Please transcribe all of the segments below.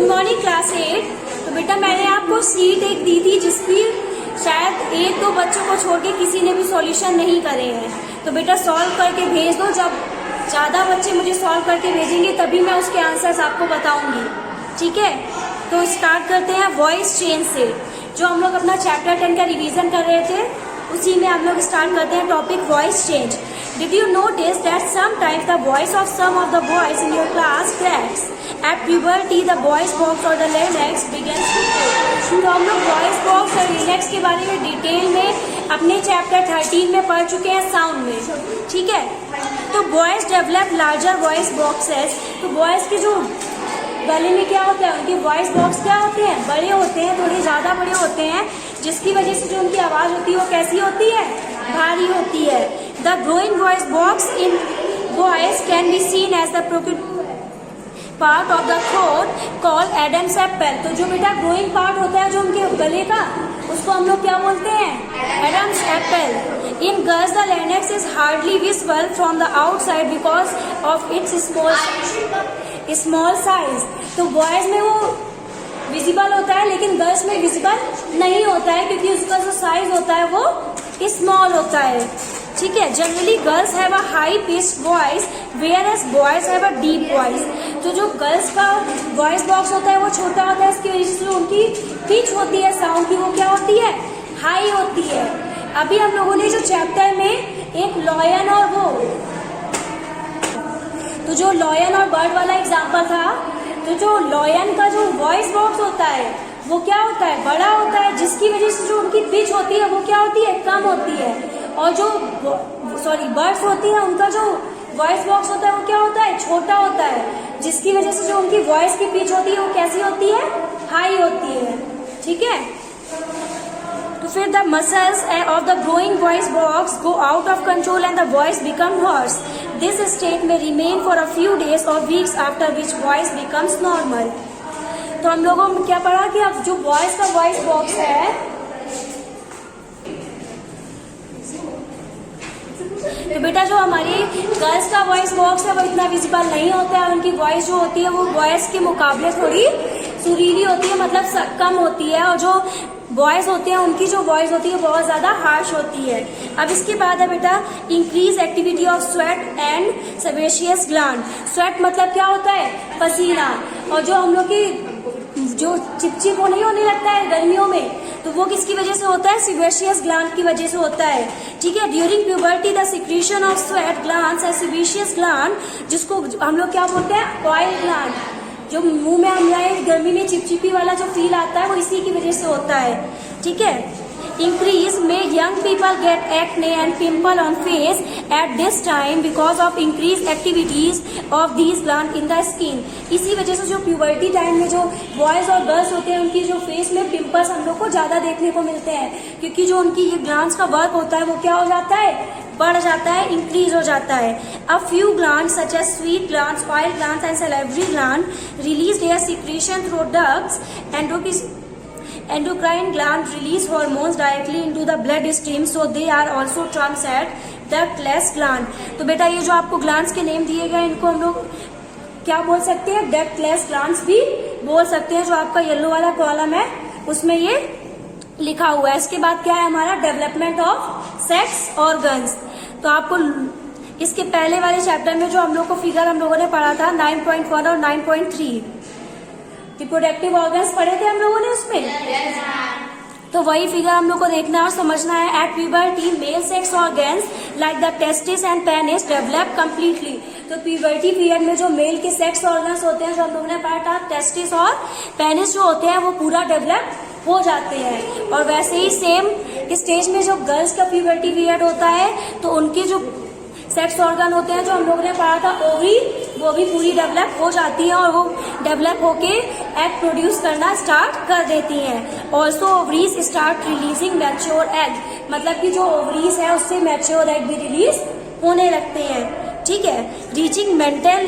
Good morning class 8। तो बेटा मैंने आपको शीट एक दी थी जिसकी शायद एक दो बच्चों को छोड़ के किसी ने भी सॉल्यूशन नहीं करे हैं। तो बेटा सॉल्व करके भेज दो। जब ज़्यादा बच्चे मुझे सॉल्व करके भेजेंगे तभी मैं उसके आंसर्स आपको बताऊंगी, ठीक है। तो स्टार्ट करते हैं वॉइस चेंज से। जो हम लोग अपना चैप्टर 10 का रिवीजन कर रहे थे उसी में हम लोग स्टार्ट करते हैं topic voice change. Did you notice that sometimes the voice of some of the boys in your class cracks? At puberty, the voice box or the larynx begins to crack. तो हम लोग voice box और larynx के बारे में detail में अपने chapter 13 में पढ़ चुके हैं साउंड में, ठीक है। तो boys develop larger voice boxes. तो बॉयज के जो गले में क्या होता है, उनके वॉइस बॉक्स क्या होते हैं, बड़े होते हैं, थोड़े ज्यादा बड़े होते हैं, जिसकी वजह से जो उनकी आवाज होती है वो कैसी होती है, भारी होती है। The growing voice box in boys can be seen as the part of the throat called Adam's apple. तो जो बेटा ग्रोइंग पार्ट होता है जो उनके गले का, उसको हम लोग क्या बोलते हैं, Adam's apple. In girls the larynx is hardly visible from the outside because of its small size. तो बॉयज में वो विजिबल होता है लेकिन गर्ल्स में विजिबल नहीं होता है क्योंकि उसका जो साइज होता है वो स्मॉल होता है, ठीक है। Generally girls have a high pitched voice whereas boys have a deep voice. तो जो गर्ल्स का वॉइस बॉक्स होता है वो छोटा होता है, इसकी वजह से जो उनकी पिच होती है साउंड की वो क्या होती है, हाई होती है। अभी हम लोगों ने जो चैप्टर में एक लॉयन और तो जो लॉयन और बर्ड वाला एग्जाम्पल था, तो जो लॉयन का जो वॉइस बॉक्स होता है वो क्या होता है, बड़ा होता है, जिसकी वजह से जो उनकी पिच होती है वो क्या होती है, कम होती है। और जो बर्ड्स होती है उनका जो वॉइस बॉक्स होता है वो क्या होता है, छोटा होता है, जिसकी वजह से जो उनकी वॉइस की पिच होती है वो कैसी होती है, हाई होती है, ठीक है। तो फिर the muscles of the growing voice box go out of control and the voice become hoarse. This state में remain for a few days और weeks after which voice becomes normal. तो हम लोगों ने क्या पढ़ा कि अब जो बॉयज का वॉइस बॉक्स है, तो बेटा जो हमारी गर्ल्स का वॉइस बॉक्स है वो इतना विजिबल नहीं होता है। उनकी वॉइस जो होती है वो बॉयज के मुकाबले थोड़ी सुरीली होती है, मतलब कम होती है। और जो बॉयज होते हैं उनकी जो वॉइस होती है बहुत ज्यादा हार्श होती है। अब इसके बाद है बेटा increase activity of sweat and sebaceous gland. Sweat मतलब क्या होता है, पसीना। और जो हम लोग की जो चिपचिप वो नहीं होने लगता है गर्मियों में, तो वो किसकी वजह से होता है, सेबेशियस ग्लैंड की वजह से होता है, ठीक है। During puberty the secretion of sweat glands and sebaceous gland, जिसको हम लोग क्या बोलते हैं, ऑयल ग्लैंड। जो मुंह में हम लाए गर्मी में चिपचिपी वाला जो फील आता है वो इसी की वजह से होता है, ठीक है। इंक्रीज में young people get acne and pimple on face at this time because of increase activities of these gland in the skin. इसी वजह से जो प्यूबर्टी टाइम में जो बॉयज और गर्ल्स होते हैं उनकी जो फेस में पिंपल्स हम लोग को ज्यादा देखने को मिलते हैं, क्योंकि जो उनकी ये ग्लैंड्स का वर्क होता है वो क्या हो जाता है, बढ़ जाता है, इंक्रीज हो जाता है। A few glands such as sweat glands, oil glands and salivary gland release their secretion through ducts. Endocrine gland release hormones directly into the blood stream, so they are also termed as ductless gland। तो बेटा ये जो आपको glands के name दिए गए इनको हम लोग क्या बोल सकते हैं, डक्टलेस ग्लैंड्स भी बोल सकते हैं। जो आपका येलो वाला कॉलम है उसमें ये लिखा हुआ है। इसके बाद क्या है हमारा, डेवलपमेंट ऑफ सेक्स ऑर्गन्स। तो आपको इसके पहले वाले चैप्टर में जो हम लोग को फिगर हम लोगों ने पढ़ा था 9.1 और 9.3 रिप्रोडक्टिव ऑर्गन्स पढ़े थे हम लोगों ने उसमें, तो वही फिगर हम लोग को देखना और समझना है। At puberty male sex organs like the testis and penis develop completely. तो प्यूबर्टी पीरियड में जो मेल के सेक्स ऑर्गन्स होते हैं जो हम लोगों ने पढ़ा था, टेस्टिस और पेनिस जो होते हैं वो पूरा डेवलप हो जाते हैं। और वैसे ही सेम स्टेज में जो गर्ल्स का प्यूबर्टी पीरियड होता है तो उनके जो सेक्स ऑर्गन होते हैं जो हम लोगों ने पढ़ा था ओवरी, वो भी पूरी डेवलप हो जाती है और वो डेवलप होके एग प्रोड्यूस करना स्टार्ट कर देती हैं। Also ovaries start releasing mature egg, मतलब कि जो ओवरीज है उससे मैच्योर एग भी रिलीज होने लगते हैं, ठीक है। रीचिंग मेंटल,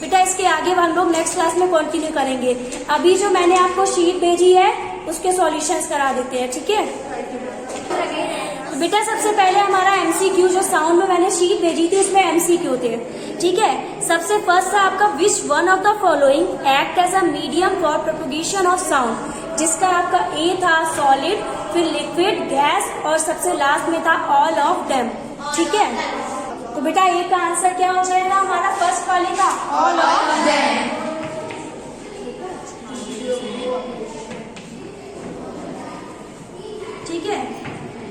बेटा इसके आगे हम लोग नेक्स्ट क्लास में कंटिन्यू करेंगे। अभी जो मैंने आपको शीट भेजी है उसके सॉल्यूशंस करा देते हैं, ठीक है। बेटा सबसे पहले हमारा एमसीक्यू, जो साउंड में मैंने शीट भेजी थी उसमें एमसीक्यू थे। ठीक है, सबसे फर्स्ट था आपका which one of the following act as a medium for propagation of sound, जिसका आपका ए था सॉलिड, फिर लिक्विड, गैस और सबसे लास्ट में था ऑल ऑफ देम। ठीक है, तो बेटा ए का आंसर क्या हो जाएगा हमारा फर्स्ट वाले का ऑल ऑफ देम। ठीक है,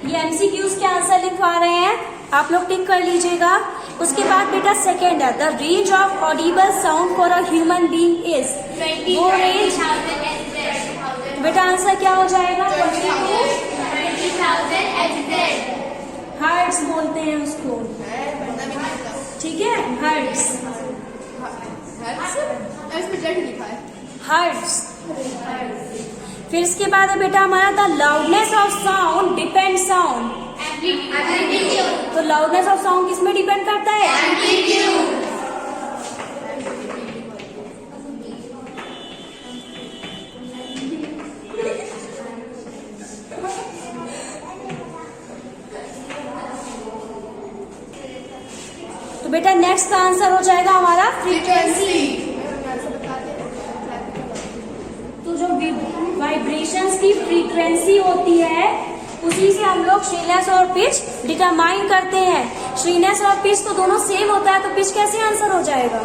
ये एमसीक्यूज के आंसर लिखवा रहे हैं, आप लोग टिक कर लीजिएगा। उसके बाद बेटा सेकेंड है the range of Audible sound for a human being is, वो रेंज बेटा आंसर क्या हो जाएगा 20,000 हर्ट्ज बोलते हैं उसको। ठीक है, हर्ट्ज, हर्ट्ज। फिर इसके बाद है बेटा हमारा the loudness of sound depend sound, तो लाउडनेस ऑफ साउंड किसमें डिपेंड करता है एम्पलीट्यूड। तो बेटा नेक्स्ट का आंसर हो जाएगा हमारा फ्रीक्वेंसी। तो जो वाइब्रेशंस की फ्रीक्वेंसी होती है उसी से हम लोग श्रीनेस और पिच डिटरमाइन करते हैं। श्रीनेस और पिच तो दोनों सेम होता है, तो पिच कैसे आंसर हो जाएगा।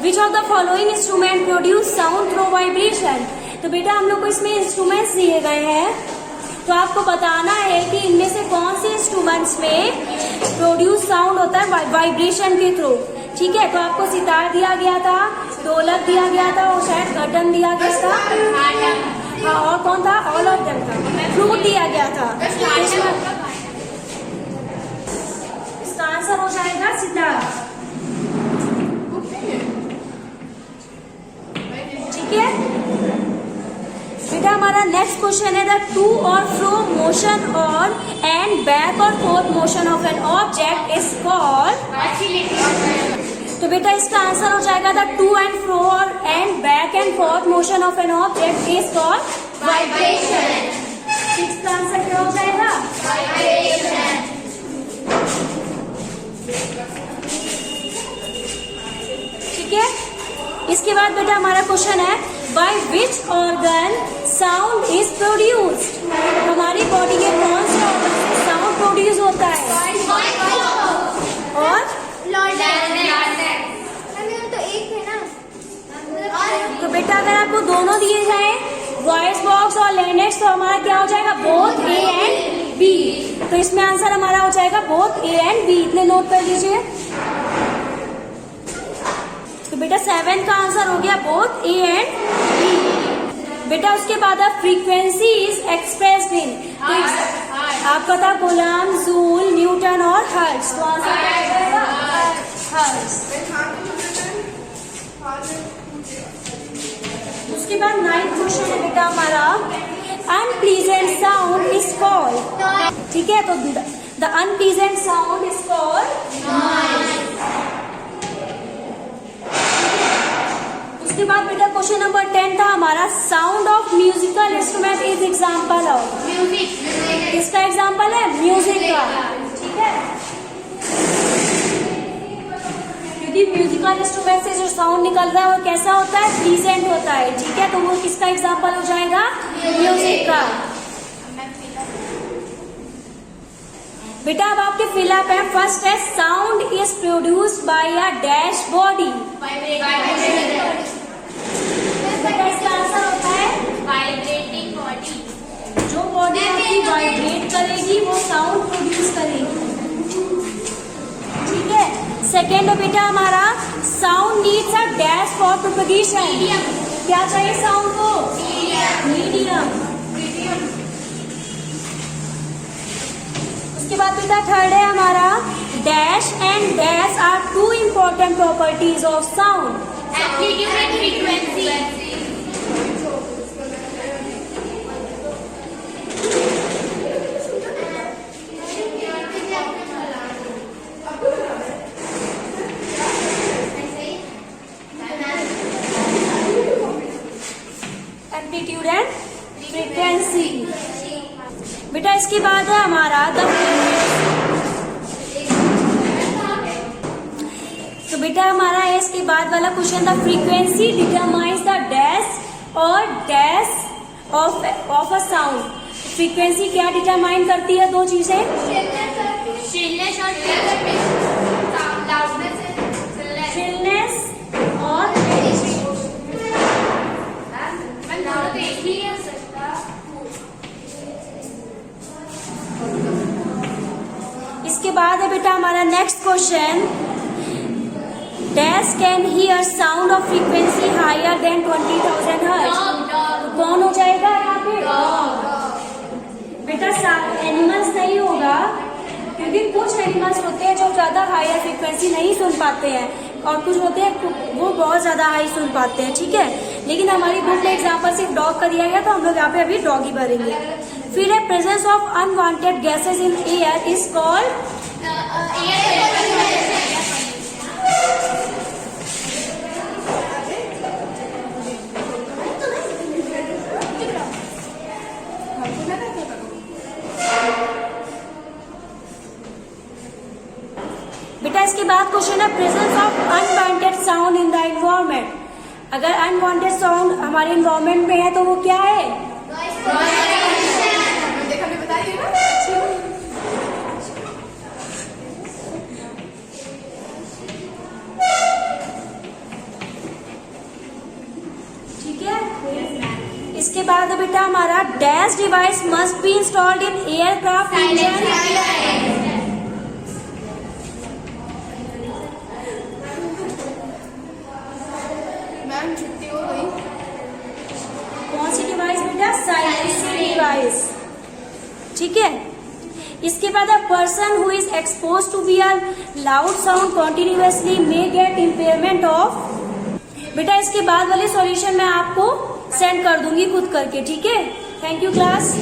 Which of the following instrument produce sound through vibration, तो बेटा हम लोग को इसमें इंस्ट्रूमेंट्स दिए गए हैं, तो आपको बताना है कि इनमें से कौन से इंस्ट्रूमेंट्स में प्रोड्यूस साउंड होता है वाइब्रेशन के थ्रू। ठीक है, तो आपको सितार दिया गया था, ढोलक दिया गया था और शायद कर्टन दिया गया था, हाँ, और कौन था ऑल ऑफ देम था, फ्लूट दिया गया था। इसका आंसर हो जाएगा सितार। ठीक है बेटा, हमारा नेक्स्ट क्वेश्चन है द टू और फ्रो मोशन और एंड बैक और fourth motion of an object is called, तो बेटा इसका आंसर हो जाएगा द टू एंड फ्रो और and back and fourth motion of an object is called vibration. इसका आंसर क्या हो जाएगा वाइब्रेशन। ठीक है, इसके बाद बेटा हमारा क्वेश्चन है by which organ sound is produced, हमारी बॉडी के कौन से ऑर्गन से साउंड प्रोड्यूस होता है और तो बेटा अगर आपको दोनों दिए जाए वॉइस बॉक्स और लैरिंक्स, तो हमारा क्या हो जाएगा बोथ ए एंड बी, तो इसमें आंसर हमारा हो जाएगा बोथ ए एंड बी, इतने नोट कर लीजिए। तो बेटा 7 का आंसर हो गया बोथ ए एंड बी। बेटा उसके बाद अब फ्रीक्वेंसी इज एक्सप्रेस्ड इन, आपका था गुलाम, जूल, न्यूटन और हर्ट्ज, तो आंसर क्या हो जाएगा हर्ट्ज। उसके बाद 9th क्वेश्चन है बेटा हमारा अनप्लीजेंट साउंड इज कॉल्ड, ठीक है, तो the unpleasant sound is called noise. उसके बाद बेटा क्वेश्चन नंबर 10 था हमारा sound of musical instrument is example of music, किसका एग्जाम्पल है म्यूजिक का। ठीक है, क्योंकि म्यूजिकल इंस्ट्रूमेंट से जो साउंड निकल रहा है वो कैसा होता है प्लीजेंट होता है। ठीक है, तो वो किसका एग्जाम्पल हो जाएगा म्यूजिक का। बेटा अब आपके फिलअप है, फर्स्ट है sound is produced by a dash body, बेटा इसका आंसर होता है वाइब्रेटिंग बॉडी, जो बॉडी आपकी वाइब्रेट करेगी वो साउंड प्रोड्यूस करेगी। ठीक है, सेकेंड है बेटा हमारा sound needs a dash for propagation, क्या चाहिए साउंड को मीडियम। उसके बाद बेटा थर्ड है हमारा dash and dash are two important properties of sound, amplitude and frequency. Amplitude and frequency. बेटा इसके बाद है हमारा द बेटा हमारा है इसके बाद वाला क्वेश्चन था फ्रीक्वेंसी डिटरमाइंस द डैश और dash of a sound. Frequency क्या डिटरमाइन करती है? दो चीजें, शिलनेस और शिलनेस और इसके बाद है बेटा हमारा next question, dash can hear sound of frequency higher than 20,000 hertz. कौन हो जाएगा यहाँ पे? बेटा एनिमल्स नहीं होगा, क्योंकि कुछ एनिमल्स होते हैं जो ज्यादा हायर फ्रीक्वेंसी नहीं सुन पाते हैं और कुछ होते हैं वो बहुत ज्यादा हाई सुन पाते हैं, ठीक है। लेकिन हमारी बुक में एग्जाम्पल सिर्फ डॉग का दिया गया, तो हम लोग यहाँ पे अभी डॉग ही भरेंगे। फिर है presence of unwanted gases in air is called, बेटा इसके बाद क्वेश्चन है presence of unwanted sound in the environment. अगर अनवांटेड साउंड हमारे एनवायरमेंट में है तो वो क्या है? ठीक है। इसके बाद बेटा हमारा dash device must be installed in aircraft engine. छुट्टी हो गई। कौन सी डिवाइस बेटा? साइलेंसिंग डिवाइस, ठीक है। इसके बाद a person who is expose to be a loud sound continuously may get impairment of. बेटा इसके बाद वाले सॉल्यूशन मैं आपको सेंड कर दूंगी खुद करके, ठीक है। Thank you class.